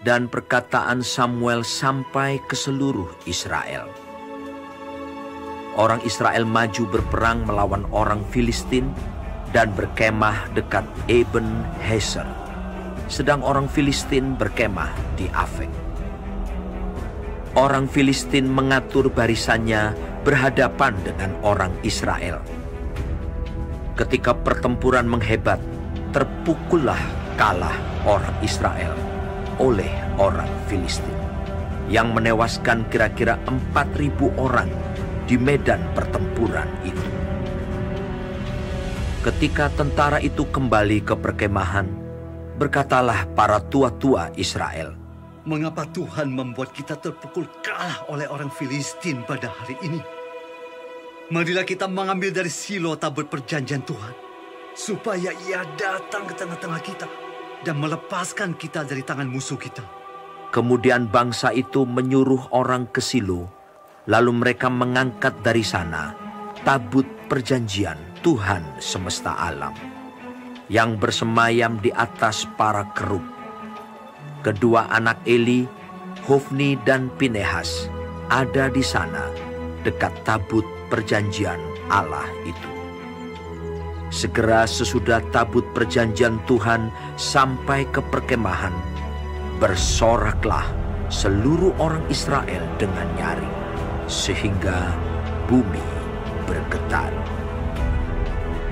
Dan perkataan Samuel sampai ke seluruh Israel. Orang Israel maju berperang melawan orang Filistin dan berkemah dekat Eben Heser, sedang orang Filistin berkemah di Afek. Orang Filistin mengatur barisannya berhadapan dengan orang Israel. Ketika pertempuran menghebat, terpukullah kalah orang Israel oleh orang Filistin, yang menewaskan kira-kira 4.000 orang di medan pertempuran itu. Ketika tentara itu kembali ke perkemahan, berkatalah para tua-tua Israel, "Mengapa Tuhan membuat kita terpukul kalah oleh orang Filistin pada hari ini? Marilah kita mengambil dari Silo tabut perjanjian Tuhan, supaya ia datang ke tengah-tengah kita dan melepaskan kita dari tangan musuh kita." Kemudian bangsa itu menyuruh orang ke Silo, lalu mereka mengangkat dari sana tabut perjanjian Tuhan semesta alam, yang bersemayam di atas para kerub. Kedua anak Eli, Hofni dan Pinehas, ada di sana dekat tabut perjanjian Allah itu. Segera sesudah tabut perjanjian Tuhan sampai ke perkemahan, bersoraklah seluruh orang Israel dengan nyaring, sehingga bumi bergetar.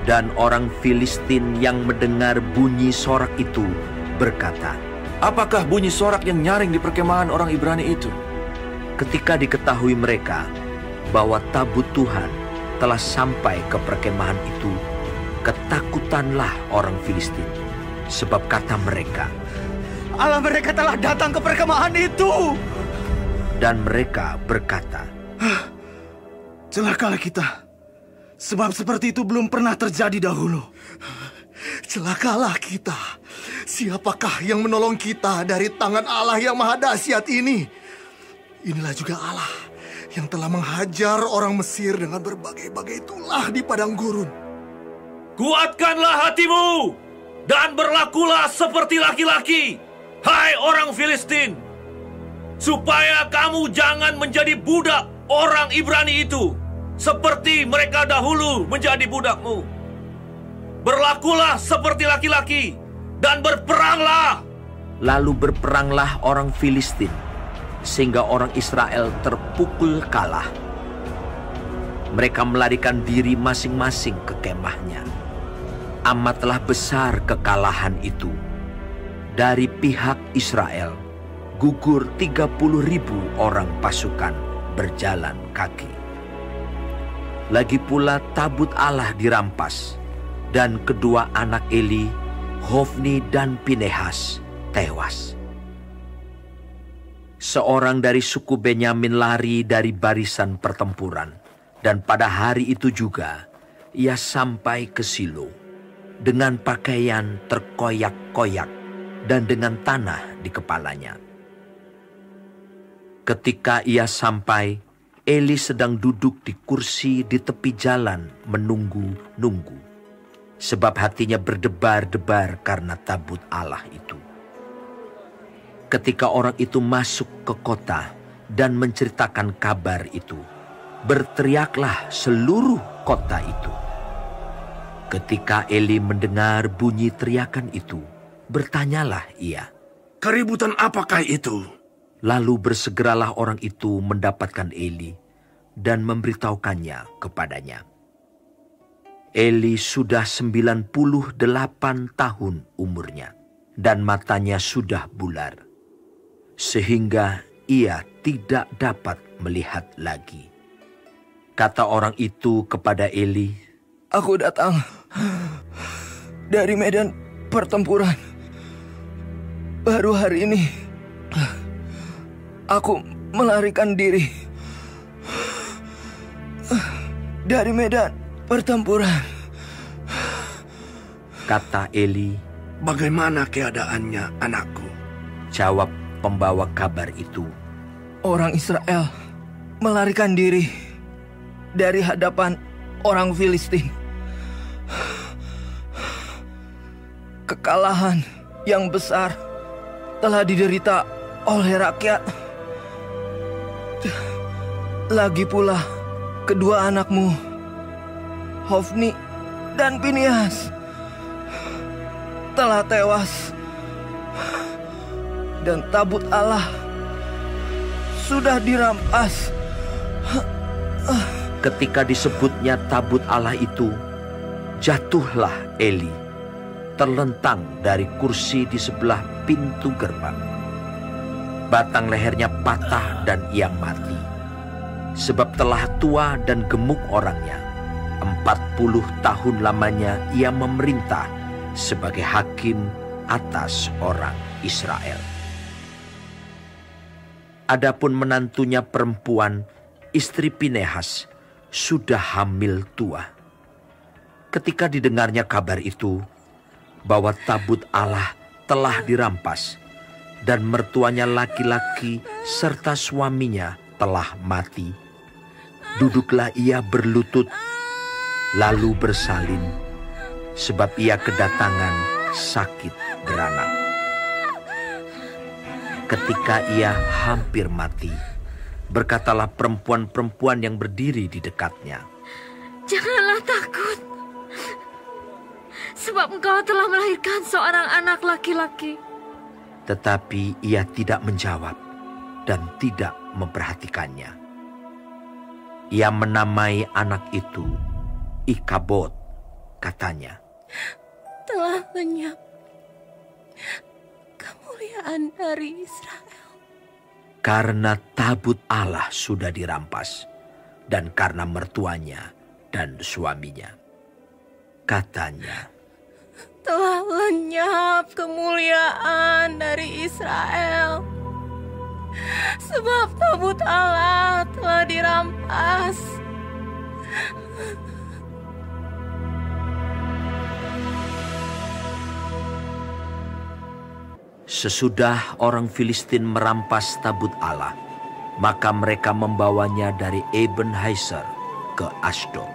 Dan orang Filistin yang mendengar bunyi sorak itu berkata, "Apakah bunyi sorak yang nyaring di perkemahan orang Ibrani itu?" Ketika diketahui mereka bahwa tabut Tuhan telah sampai ke perkemahan itu, ketakutanlah orang Filistin, sebab kata mereka, "Allah mereka telah datang ke perkemahan itu." Dan mereka berkata, "Celakalah kita, sebab seperti itu belum pernah terjadi dahulu. Celakalah kita, siapakah yang menolong kita dari tangan Allah yang maha dahsyat ini? Inilah juga Allah yang telah menghajar orang Mesir dengan berbagai-bagai tulah di padang gurun." Kuatkanlah hatimu dan berlakulah seperti laki-laki, hai orang Filistin, supaya kamu jangan menjadi budak orang Ibrani itu, seperti mereka dahulu menjadi budakmu. Berlakulah seperti laki-laki dan berperanglah. Lalu berperanglah orang Filistin, sehingga orang Israel terpukul kalah. Mereka melarikan diri masing-masing ke kemahnya. Amatlah besar kekalahan itu. Dari pihak Israel, gugur 30.000 orang pasukan berjalan kaki. Lagi pula tabut Allah dirampas, dan kedua anak Eli, Hofni dan Pinehas, tewas. Seorang dari suku Benyamin lari dari barisan pertempuran, dan pada hari itu juga ia sampai ke Silo dengan pakaian terkoyak-koyak dan dengan tanah di kepalanya. Ketika ia sampai, Eli sedang duduk di kursi di tepi jalan menunggu-nunggu, sebab hatinya berdebar-debar karena tabut Allah itu. Ketika orang itu masuk ke kota dan menceritakan kabar itu, berteriaklah seluruh kota itu. Ketika Eli mendengar bunyi teriakan itu, bertanyalah ia, "Keributan apakah itu?" Lalu bersegeralah orang itu mendapatkan Eli dan memberitahukannya kepadanya. Eli sudah 98 tahun umurnya, dan matanya sudah bular, sehingga ia tidak dapat melihat lagi. Kata orang itu kepada Eli, "Aku datang dari medan pertempuran. Baru hari ini aku melarikan diri dari medan pertempuran." Kata Eli, "Bagaimana keadaannya, anakku?" Jawab pembawa kabar itu, "Orang Israel melarikan diri dari hadapan orang Filistin. Kekalahan yang besar telah diderita oleh rakyat. Lagi pula kedua anakmu, Hofni dan Pinias, telah tewas. Dan tabut Allah sudah dirampas. Ketika disebutnya tabut Allah itu, jatuhlah Eli, terlentang dari kursi di sebelah pintu gerbang. Batang lehernya patah dan ia mati, sebab telah tua dan gemuk orangnya. 40 tahun lamanya ia memerintah sebagai hakim atas orang Israel. Adapun menantunya perempuan, istri Pinehas, sudah hamil tua. Ketika didengarnya kabar itu, bahwa tabut Allah telah dirampas, dan mertuanya laki-laki serta suaminya telah mati, duduklah ia berlutut, lalu bersalin, sebab ia kedatangan sakit beranak. Ketika ia hampir mati, berkatalah perempuan-perempuan yang berdiri di dekatnya, "Janganlah takut, sebab engkau telah melahirkan seorang anak laki-laki." Tetapi ia tidak menjawab dan tidak memperhatikannya. Ia menamai anak itu Ikabod, katanya, "Telah lenyap kemuliaan dari Israel." Karena tabut Allah sudah dirampas, dan karena mertuanya dan suaminya. Katanya, "Telah lenyap kemuliaan dari Israel, sebab tabut Allah telah dirampas." Sesudah orang Filistin merampas tabut Allah, maka mereka membawanya dari Eben Haiser ke Asdod.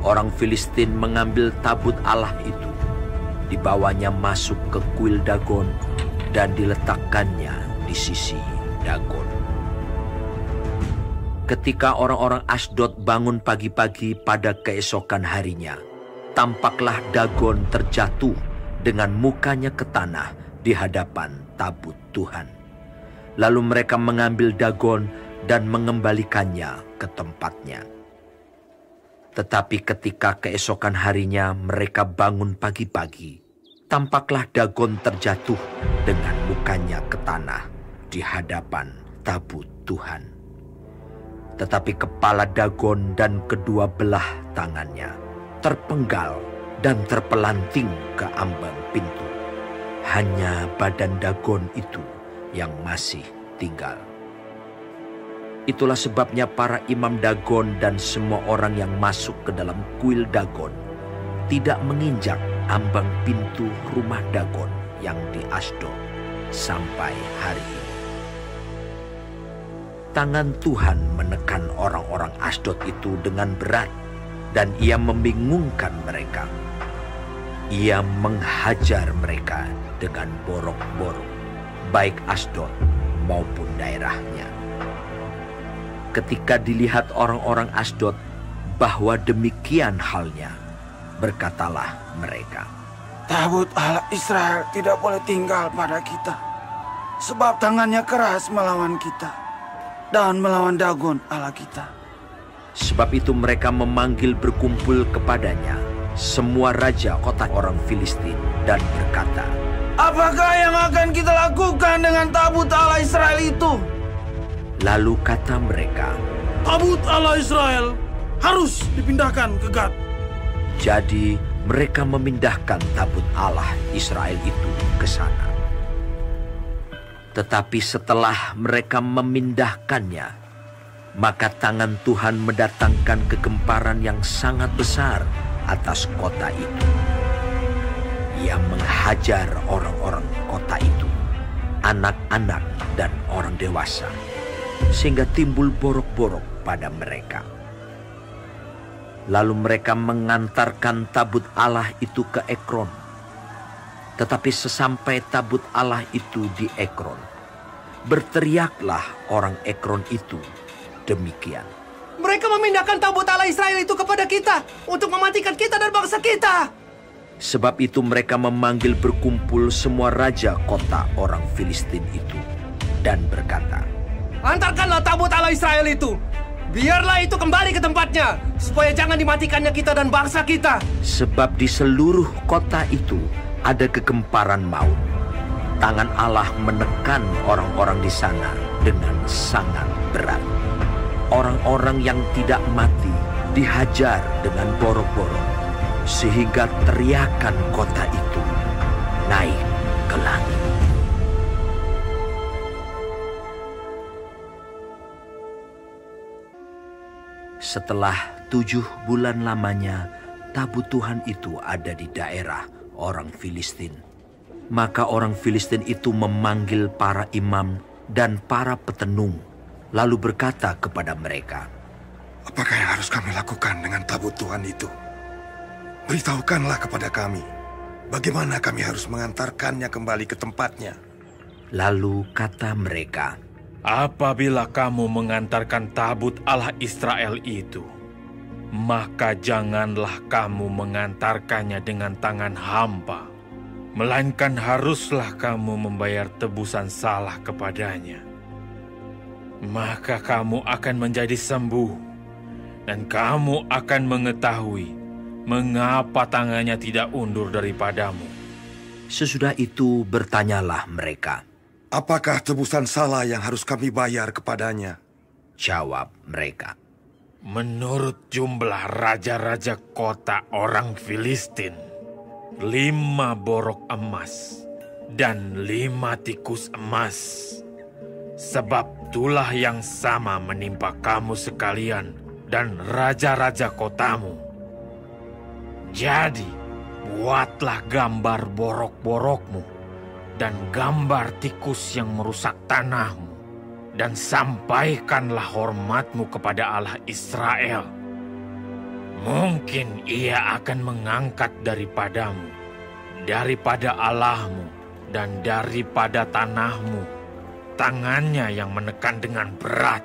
Orang Filistin mengambil tabut Allah itu, dibawanya masuk ke kuil Dagon dan diletakkannya di sisi Dagon. Ketika orang-orang Asdod bangun pagi-pagi pada keesokan harinya, tampaklah Dagon terjatuh dengan mukanya ke tanah di hadapan tabut Tuhan. Lalu mereka mengambil Dagon dan mengembalikannya ke tempatnya. Tetapi ketika keesokan harinya mereka bangun pagi-pagi, tampaklah Dagon terjatuh dengan mukanya ke tanah di hadapan tabut Tuhan. Tetapi kepala Dagon dan kedua belah tangannya terpenggal dan terpelanting ke ambang pintu. Hanya badan Dagon itu yang masih tinggal. Itulah sebabnya para imam Dagon dan semua orang yang masuk ke dalam kuil Dagon tidak menginjak ambang pintu rumah Dagon yang di Asdod sampai hari ini. Tangan Tuhan menekan orang-orang Asdod itu dengan berat, dan ia membingungkan mereka. Ia menghajar mereka dengan borok-borok, baik Asdod maupun daerahnya. Ketika dilihat orang-orang Asdod bahwa demikian halnya, berkatalah mereka, "Tabut Allah Israel tidak boleh tinggal pada kita, sebab tangannya keras melawan kita dan melawan Dagon Allah kita." Sebab itu mereka memanggil berkumpul kepadanya semua raja kota orang Filistin dan berkata, "Apakah yang akan kita lakukan dengan tabut Allah Israel itu?" Lalu kata mereka, "Tabut Allah Israel harus dipindahkan ke Gad." Jadi mereka memindahkan tabut Allah Israel itu ke sana. Tetapi setelah mereka memindahkannya, maka tangan Tuhan mendatangkan kegemparan yang sangat besar atas kota itu. Ia menghajar orang-orang kota itu, anak-anak dan orang dewasa, sehingga timbul borok-borok pada mereka. Lalu mereka mengantarkan tabut Allah itu ke Ekron. Tetapi sesampai tabut Allah itu di Ekron, berteriaklah orang Ekron itu demikian. Mereka memindahkan tabut Allah Israel itu kepada kita untuk mematikan kita dan bangsa kita. Sebab itu mereka memanggil berkumpul semua raja kota orang Filistin itu dan berkata, Antarkanlah tabut Allah Israel itu. Biarlah itu kembali ke tempatnya, supaya jangan dimatikannya kita dan bangsa kita. Sebab di seluruh kota itu ada kegemparan maut. Tangan Allah menekan orang-orang di sana dengan sangat berat. Orang-orang yang tidak mati dihajar dengan borok-borok, sehingga teriakan kota itu naik ke langit. Setelah 7 bulan lamanya, tabut Tuhan itu ada di daerah orang Filistin. Maka orang Filistin itu memanggil para imam dan para petenung, lalu berkata kepada mereka, "Apakah yang harus kami lakukan dengan tabut Tuhan itu? Beritahukanlah kepada kami, bagaimana kami harus mengantarkannya kembali ke tempatnya." Lalu kata mereka, "Apabila kamu mengantarkan tabut Allah Israel itu, maka janganlah kamu mengantarkannya dengan tangan hampa, melainkan haruslah kamu membayar tebusan salah kepadanya. Maka kamu akan menjadi sembuh, dan kamu akan mengetahui mengapa tangannya tidak undur daripadamu." Sesudah itu bertanyalah mereka, "Apakah tebusan salah yang harus kami bayar kepadanya?" Jawab mereka, "Menurut jumlah raja-raja kota orang Filistin, 5 borok emas dan 5 tikus emas. Sebab itulah yang sama menimpa kamu sekalian dan raja-raja kotamu. Jadi, buatlah gambar borok-borokmu dan gambar tikus yang merusak tanahmu, dan sampaikanlah hormatmu kepada Allah Israel. Mungkin ia akan mengangkat daripadamu, daripada Allahmu dan daripada tanahmu, tangannya yang menekan dengan berat.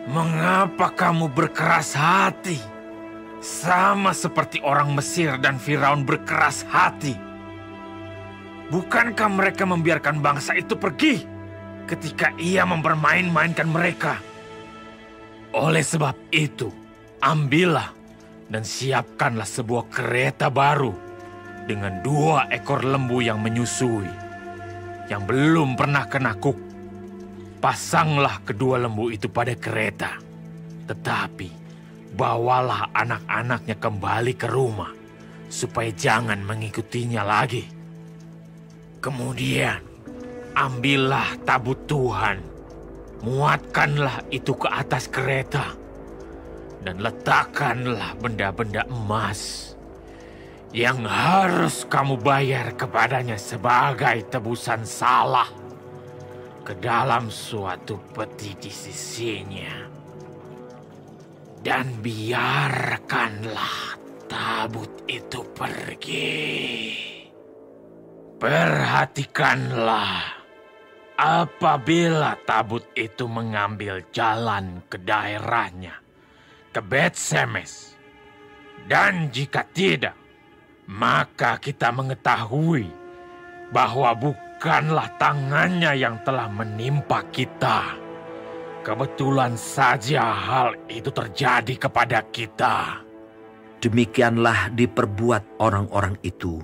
Mengapa kamu berkeras hati, sama seperti orang Mesir dan Firaun berkeras hati? Bukankah mereka membiarkan bangsa itu pergi ketika ia mempermain-mainkan mereka? Oleh sebab itu, ambillah dan siapkanlah sebuah kereta baru dengan 2 ekor lembu yang menyusui, yang belum pernah kena kuk. Pasanglah kedua lembu itu pada kereta, tetapi bawalah anak-anaknya kembali ke rumah, supaya jangan mengikutinya lagi. Kemudian, ambillah tabut Tuhan, muatkanlah itu ke atas kereta, dan letakkanlah benda-benda emas yang harus kamu bayar kepadanya sebagai tebusan salah ke dalam suatu peti di sisinya. Dan biarkanlah tabut itu pergi. Perhatikanlah, apabila tabut itu mengambil jalan ke daerahnya, ke Bet-Semes, dan jika tidak, maka kita mengetahui bahwa bukanlah tangannya yang telah menimpa kita. Kebetulan saja hal itu terjadi kepada kita." Demikianlah diperbuat orang-orang itu.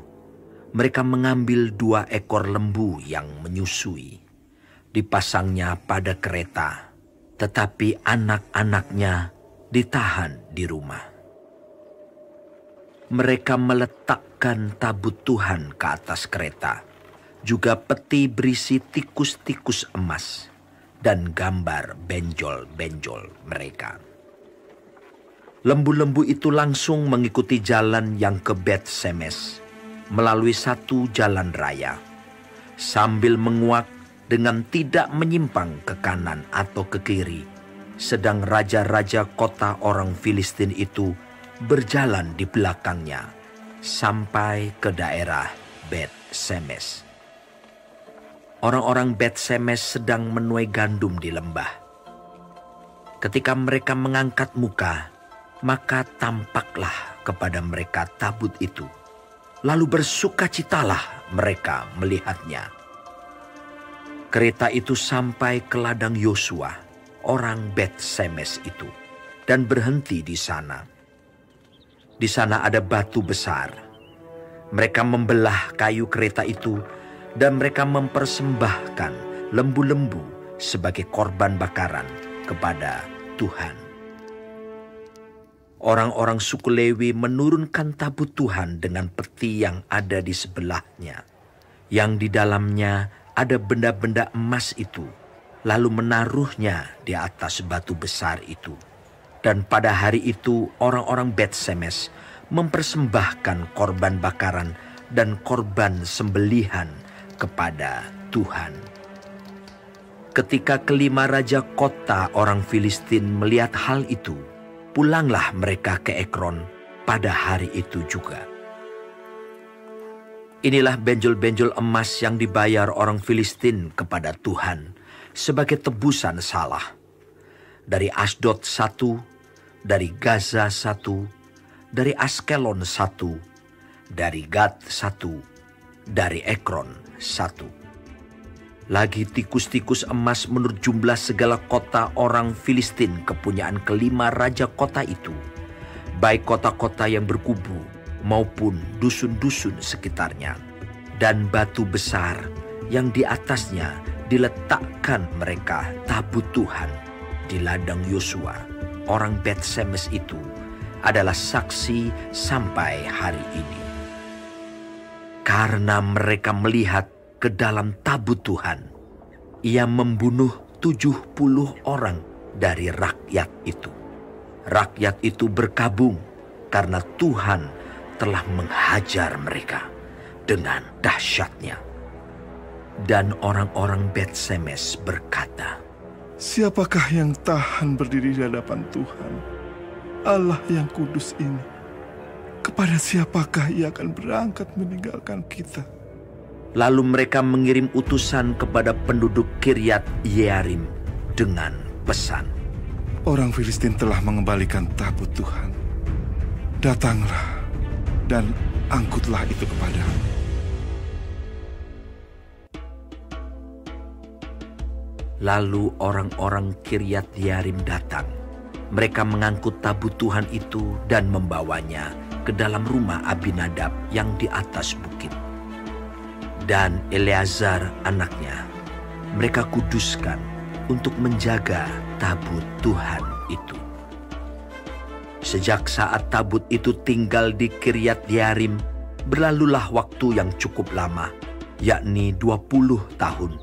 Mereka mengambil 2 ekor lembu yang menyusui, dipasangnya pada kereta, tetapi anak-anaknya ditahan di rumah. Mereka meletakkan tabut Tuhan ke atas kereta, juga peti berisi tikus-tikus emas, dan gambar benjol-benjol mereka. Lembu-lembu itu langsung mengikuti jalan yang ke Bet-Semes, melalui satu jalan raya, sambil menguak dengan tidak menyimpang ke kanan atau ke kiri, sedang raja-raja kota orang Filistin itu berjalan di belakangnya sampai ke daerah Bet-Semes. Orang-orang Bet-Semes sedang menuai gandum di lembah. Ketika mereka mengangkat muka, maka tampaklah kepada mereka tabut itu. Lalu bersukacitalah mereka melihatnya. Kereta itu sampai ke ladang Yosua, orang Bet-Semes itu, dan berhenti di sana. Di sana ada batu besar. Mereka membelah kayu kereta itu, dan mereka mempersembahkan lembu-lembu sebagai korban bakaran kepada Tuhan. Orang-orang suku Lewi menurunkan tabut Tuhan dengan peti yang ada di sebelahnya, yang di dalamnya ada benda-benda emas itu, lalu menaruhnya di atas batu besar itu. Dan pada hari itu orang-orang Bet-Semes mempersembahkan korban bakaran dan korban sembelihan kepada Tuhan. Ketika kelima raja kota orang Filistin melihat hal itu, pulanglah mereka ke Ekron pada hari itu juga. Inilah benjol-benjol emas yang dibayar orang Filistin kepada Tuhan sebagai tebusan salah. Dari Asdod 1, dari Gaza 1, dari Askelon 1, dari Gat 1, dari Ekron 1. Lagi tikus-tikus emas menurut jumlah segala kota orang Filistin kepunyaan kelima raja kota itu, baik kota-kota yang berkubu maupun dusun-dusun sekitarnya, dan batu besar yang di atasnya diletakkan mereka tabut Tuhan di ladang Yosua, orang Bet-Semes itu, adalah saksi sampai hari ini. Karena mereka melihat ke dalam tabut Tuhan, ia membunuh 70 orang dari rakyat itu. Rakyat itu berkabung karena Tuhan telah menghajar mereka dengan dahsyatnya. Dan orang-orang Bet-Semes berkata, "Siapakah yang tahan berdiri di hadapan Tuhan, Allah yang kudus ini? Kepada siapakah ia akan berangkat meninggalkan kita?" Lalu mereka mengirim utusan kepada penduduk Kiryat Yearim dengan pesan, "Orang Filistin telah mengembalikan tabut Tuhan. Datanglah dan angkutlah itu kepadamu." Lalu orang-orang Kiryat Yearim datang. Mereka mengangkut tabut Tuhan itu dan membawanya ke dalam rumah Abinadab yang di atas bukit. Dan Eleazar anaknya, mereka kuduskan untuk menjaga tabut Tuhan itu. Sejak saat tabut itu tinggal di Kiryat Yearim, berlalulah waktu yang cukup lama, yakni 20 tahun,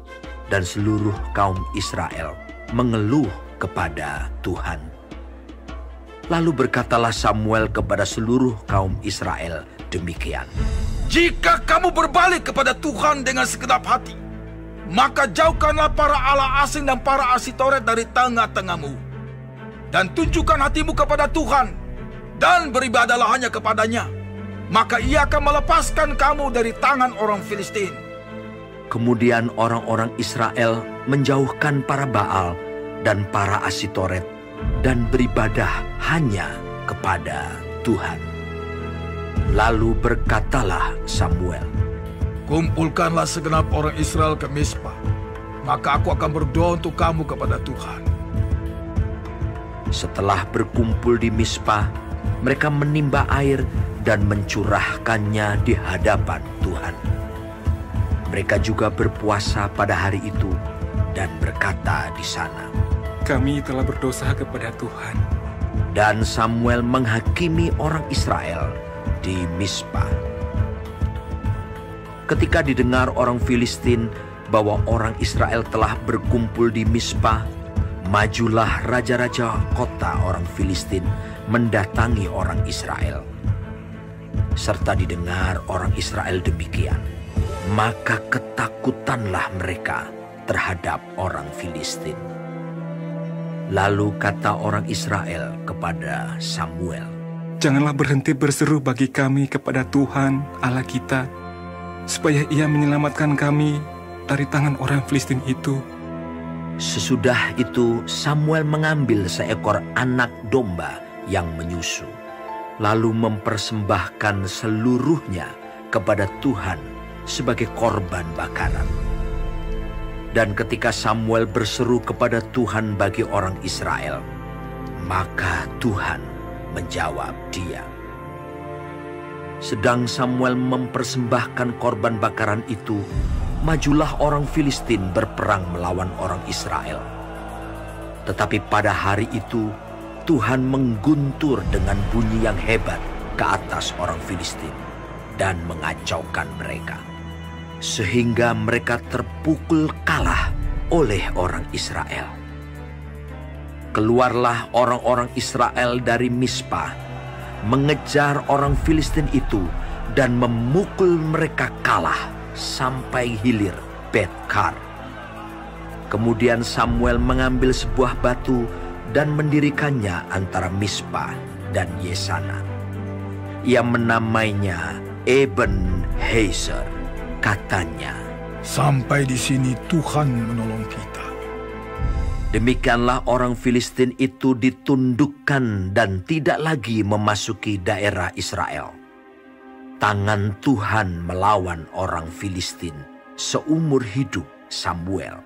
dan seluruh kaum Israel mengeluh kepada Tuhan. Lalu berkatalah Samuel kepada seluruh kaum Israel demikian, "Jika kamu berbalik kepada Tuhan dengan segenap hati, maka jauhkanlah para allah asing dan para Asitoret dari tengah-tengahmu. Dan tunjukkan hatimu kepada Tuhan, dan beribadahlah hanya kepadanya. Maka ia akan melepaskan kamu dari tangan orang Filistin." Kemudian orang-orang Israel menjauhkan para Baal dan para Asitoret dan beribadah hanya kepada Tuhan. Lalu berkatalah Samuel, "Kumpulkanlah segenap orang Israel ke Mispa, maka aku akan berdoa untuk kamu kepada Tuhan." Setelah berkumpul di Mispa, mereka menimba air dan mencurahkannya di hadapan Tuhan. Mereka juga berpuasa pada hari itu dan berkata di sana, "Kami telah berdosa kepada Tuhan." Dan Samuel menghakimi orang Israel di Mispa. Ketika didengar orang Filistin bahwa orang Israel telah berkumpul di Mispa, majulah raja-raja kota orang Filistin mendatangi orang Israel. Serta didengar orang Israel demikian, maka ketakutanlah mereka terhadap orang Filistin. Lalu kata orang Israel kepada Samuel, "Janganlah berhenti berseru bagi kami kepada Tuhan Allah kita, supaya ia menyelamatkan kami dari tangan orang Filistin itu. Sesudah itu Samuel mengambil seekor anak domba yang menyusu, lalu mempersembahkan seluruhnya kepada Tuhan sebagai korban bakaran. Dan ketika Samuel berseru kepada Tuhan bagi orang Israel, maka Tuhan menjawab dia. Sedang Samuel mempersembahkan korban bakaran itu, majulah orang Filistin berperang melawan orang Israel. Tetapi pada hari itu, Tuhan mengguntur dengan bunyi yang hebat ke atas orang Filistin dan mengacaukan mereka, sehingga mereka terpukul kalah oleh orang Israel. Keluarlah orang-orang Israel dari Mispa, mengejar orang Filistin itu dan memukul mereka kalah sampai hilir Bet-Kar. Kemudian Samuel mengambil sebuah batu dan mendirikannya antara Mispa dan Yesana. Ia menamainya Eben-Hezer. Katanya, sampai di sini Tuhan menolong kita. Demikianlah orang Filistin itu ditundukkan dan tidak lagi memasuki daerah Israel. Tangan Tuhan melawan orang Filistin seumur hidup Samuel.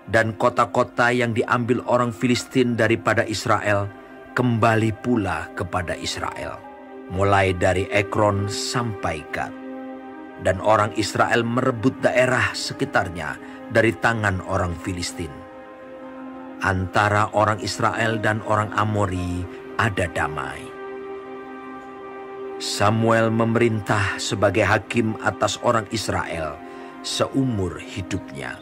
Dan kota-kota yang diambil orang Filistin daripada Israel kembali pula kepada Israel, mulai dari Ekron sampai Gat. Dan orang Israel merebut daerah sekitarnya dari tangan orang Filistin. Antara orang Israel dan orang Amori ada damai. Samuel memerintah sebagai hakim atas orang Israel seumur hidupnya.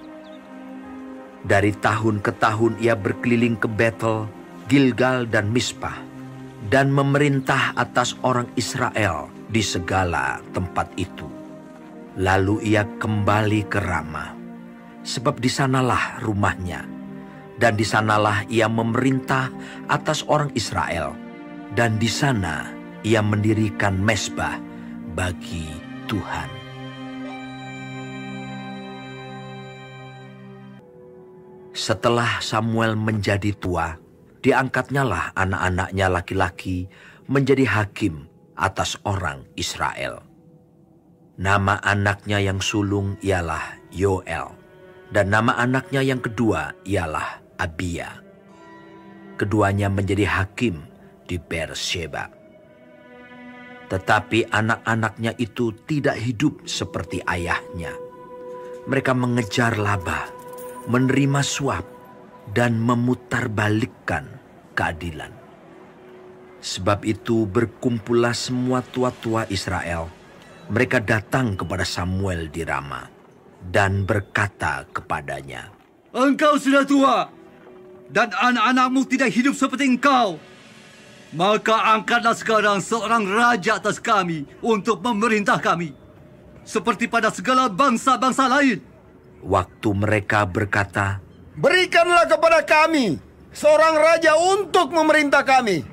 Dari tahun ke tahun ia berkeliling ke Betel, Gilgal dan Mispah, dan memerintah atas orang Israel di segala tempat itu. Lalu ia kembali ke Rama, sebab di sanalah rumahnya. Dan di sanalah ia memerintah atas orang Israel. Dan di sana ia mendirikan mezbah bagi Tuhan. Setelah Samuel menjadi tua, diangkatnyalah anak-anaknya laki-laki menjadi hakim atas orang Israel. Nama anaknya yang sulung ialah Yoel, dan nama anaknya yang kedua ialah Abia. Keduanya menjadi hakim di Beersheba. Tetapi anak-anaknya itu tidak hidup seperti ayahnya. Mereka mengejar laba, menerima suap, dan memutarbalikkan keadilan. Sebab itu berkumpullah semua tua-tua Israel. Mereka datang kepada Samuel di Rama dan berkata kepadanya, "Engkau sudah tua, dan anak-anakmu tidak hidup seperti engkau. Maka angkatlah sekarang seorang raja atas kami untuk memerintah kami, seperti pada segala bangsa-bangsa lain." Waktu mereka berkata, "Berikanlah kepada kami seorang raja untuk memerintah kami."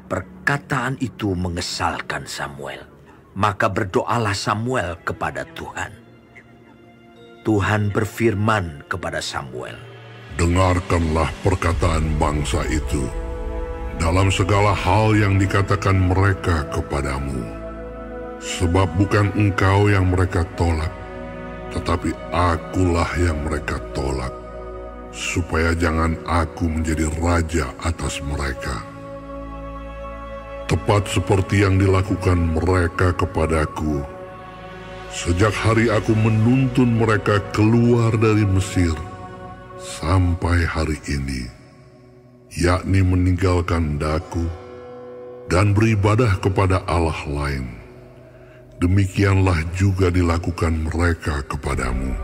Perkataan itu mengesalkan Samuel. Maka berdoalah Samuel kepada Tuhan. Tuhan berfirman kepada Samuel, "Dengarkanlah perkataan bangsa itu dalam segala hal yang dikatakan mereka kepadamu. Sebab bukan engkau yang mereka tolak, tetapi akulah yang mereka tolak, supaya jangan aku menjadi raja atas mereka. Tepat seperti yang dilakukan mereka kepadaku, sejak hari aku menuntun mereka keluar dari Mesir, sampai hari ini, yakni meninggalkan daku dan beribadah kepada Allah lain. Demikianlah juga dilakukan mereka kepadamu.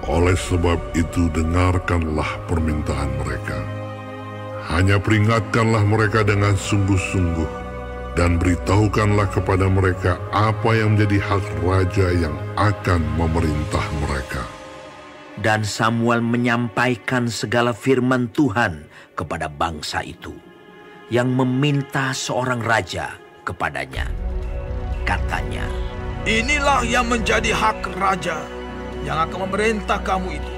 Oleh sebab itu dengarkanlah permintaan mereka. Hanya peringatkanlah mereka dengan sungguh-sungguh, dan beritahukanlah kepada mereka apa yang menjadi hak raja yang akan memerintah mereka." Dan Samuel menyampaikan segala firman Tuhan kepada bangsa itu, yang meminta seorang raja kepadanya. Katanya, Inilah yang menjadi hak raja yang akan memerintah kamu itu.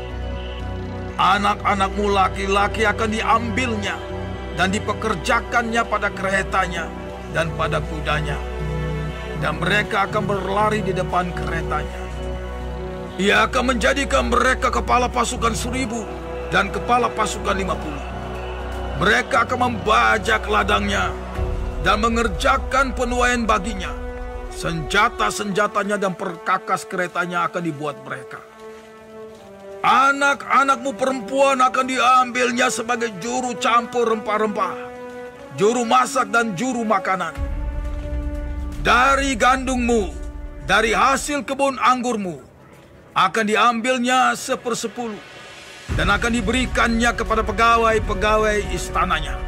Anak-anakmu laki-laki akan diambilnya dan dipekerjakannya pada keretanya dan pada kudanya. Dan mereka akan berlari di depan keretanya. Ia akan menjadikan mereka kepala pasukan 1000 dan kepala pasukan 50. Mereka akan membajak ladangnya dan mengerjakan penuaian baginya. Senjata-senjatanya dan perkakas keretanya akan dibuat mereka. Anak-anakmu perempuan akan diambilnya sebagai juru campur rempah-rempah, juru masak dan juru makanan. Dari gandummu, dari hasil kebun anggurmu, akan diambilnya 1/10 dan akan diberikannya kepada pegawai-pegawai istananya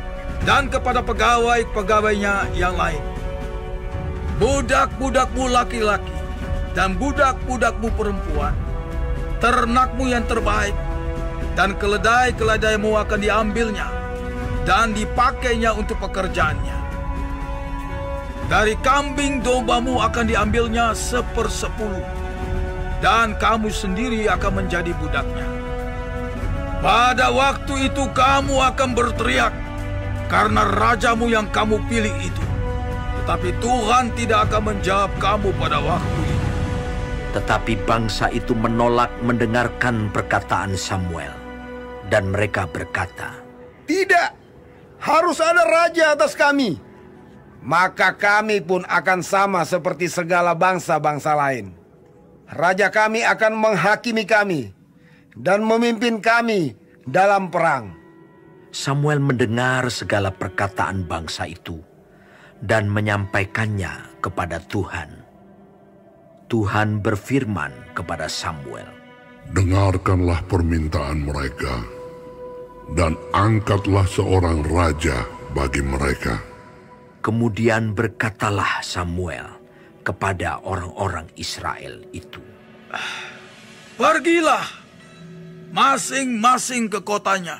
dan kepada pegawai-pegawainya yang lain. Budak-budakmu laki-laki dan budak-budakmu perempuan, ternakmu yang terbaik, dan keledai-keledaimu akan diambilnya dan dipakainya untuk pekerjaannya. Dari kambing dombamu akan diambilnya 1/10, dan kamu sendiri akan menjadi budaknya. Pada waktu itu kamu akan berteriak karena rajamu yang kamu pilih itu. Tetapi Tuhan tidak akan menjawab kamu pada waktu itu. Tetapi bangsa itu menolak mendengarkan perkataan Samuel. Dan mereka berkata, "Tidak, harus ada raja atas kami. Maka kami pun akan sama seperti segala bangsa-bangsa lain. Raja kami akan menghakimi kami dan memimpin kami dalam perang." Samuel mendengar segala perkataan bangsa itu dan menyampaikannya kepada Tuhan. Tuhan berfirman kepada Samuel, "Dengarkanlah permintaan mereka, dan angkatlah seorang raja bagi mereka." Kemudian berkatalah Samuel kepada orang-orang Israel itu, "Pergilah masing-masing ke kotanya."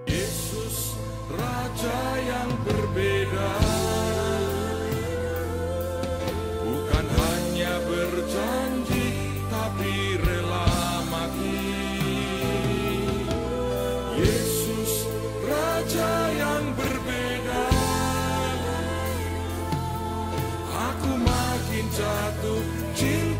Yesus, Raja yang berbeda, bukan hanya berjanji, tapi rela mati. Yesus, Raja yang berbeda, aku makin jatuh cinta